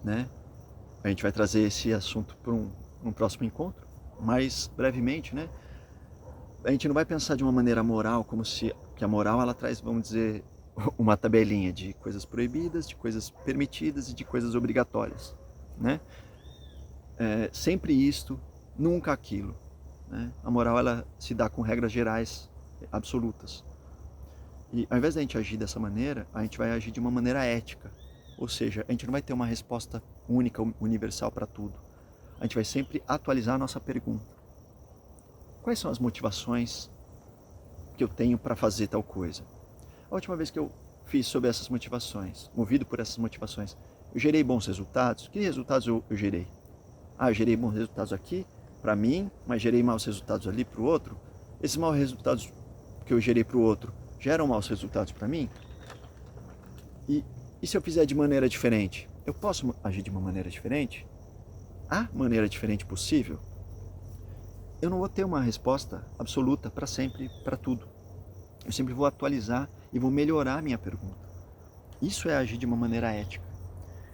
né? A gente vai trazer esse assunto para um próximo encontro, mas brevemente, né? A gente não vai pensar de uma maneira moral, como se que a moral ela traz, vamos dizer, uma tabelinha de coisas proibidas, de coisas permitidas e de coisas obrigatórias, né? Sempre isto, nunca aquilo, né? A moral ela se dá com regras gerais absolutas. E ao invés de a gente agir dessa maneira, a gente vai agir de uma maneira ética. Ou seja, a gente não vai ter uma resposta única, universal para tudo. A gente vai sempre atualizar a nossa pergunta. Quais são as motivações que eu tenho para fazer tal coisa? A última vez que eu fiz sobre essas motivações, movido por essas motivações, eu gerei bons resultados? Que resultados eu gerei? Eu gerei bons resultados aqui para mim, mas gerei maus resultados ali para o outro. Esses maus resultados que eu gerei para o outro geram maus resultados para mim? E se eu fizer de maneira diferente? Eu posso agir de uma maneira diferente? Há maneira diferente possível? Eu não vou ter uma resposta absoluta para sempre, para tudo. Eu sempre vou atualizar e vou melhorar a minha pergunta. Isso é agir de uma maneira ética.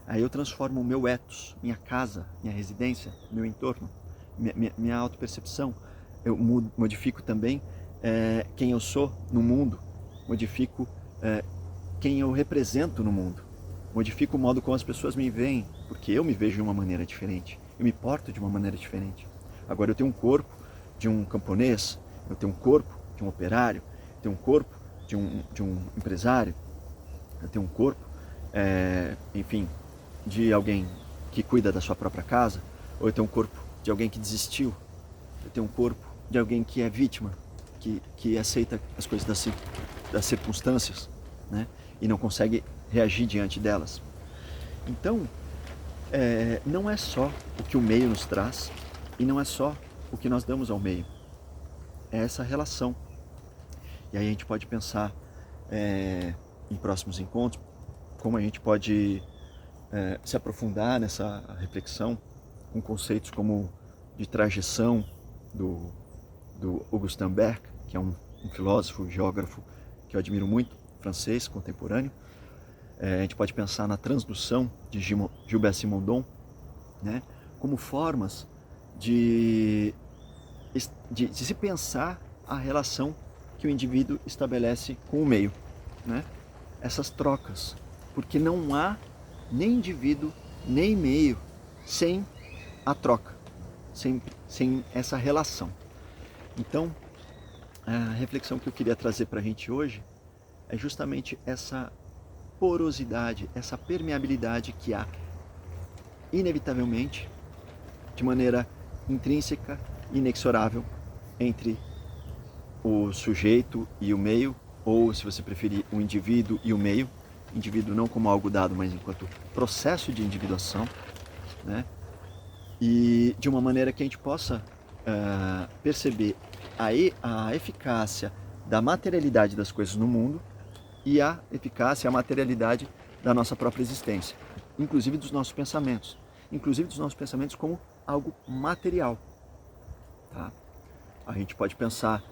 Aí eu transformo o meu ethos, minha casa, minha residência, meu entorno, minha autopercepção eu modifico também quem eu sou no mundo, modifico quem eu represento no mundo, modifico o modo como as pessoas me veem, porque eu me vejo de uma maneira diferente, eu me porto de uma maneira diferente. Agora eu tenho um corpo de um camponês, eu tenho um corpo de um operário, eu tenho um corpo de um empresário, eu tenho um corpo, enfim, de alguém que cuida da sua própria casa, ou eu tenho um corpo de alguém que desistiu, eu tenho um corpo de alguém que é vítima, que aceita as coisas das circunstâncias, né? E não consegue reagir diante delas. Então, não é só o que o meio nos traz e não é só o que nós damos ao meio, é essa relação. E aí a gente pode pensar em próximos encontros como a gente pode se aprofundar nessa reflexão com conceitos como de trajeção do Augustin Berg, que é um filósofo, geógrafo que eu admiro muito, francês, contemporâneo. A gente pode pensar na transdução de Gilbert Simondon, né, como formas de se pensar a relação que o indivíduo estabelece com o meio, né? Essas trocas, porque não há nem indivíduo, nem meio sem a troca, sem essa relação. Então, a reflexão que eu queria trazer para a gente hoje é justamente essa porosidade, essa permeabilidade que há, inevitavelmente, de maneira intrínseca, inexorável, entre o sujeito e o meio, ou, se você preferir, o indivíduo e o meio. Indivíduo não como algo dado, mas enquanto processo de individuação, né? E de uma maneira que a gente possa perceber a eficácia da materialidade das coisas no mundo e a eficácia, a materialidade da nossa própria existência, inclusive dos nossos pensamentos, como algo material, tá? A gente pode pensar,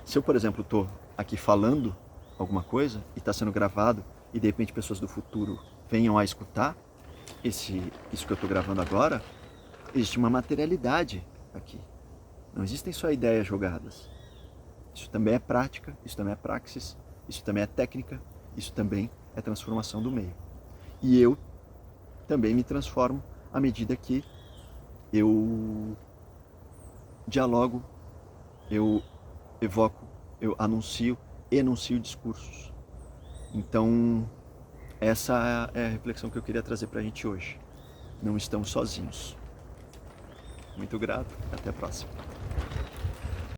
se eu, por exemplo, estou aqui falando alguma coisa e está sendo gravado e de repente pessoas do futuro venham a escutar isso que eu estou gravando agora, existe uma materialidade aqui. Não existem só ideias jogadas. Isso também é prática, isso também é praxis, isso também é técnica, isso também é transformação do meio. E eu também me transformo à medida que eu dialogo, eu evoco, eu enuncio discursos. Então, essa é a reflexão que eu queria trazer para a gente hoje. Não estamos sozinhos. Muito grato, até a próxima.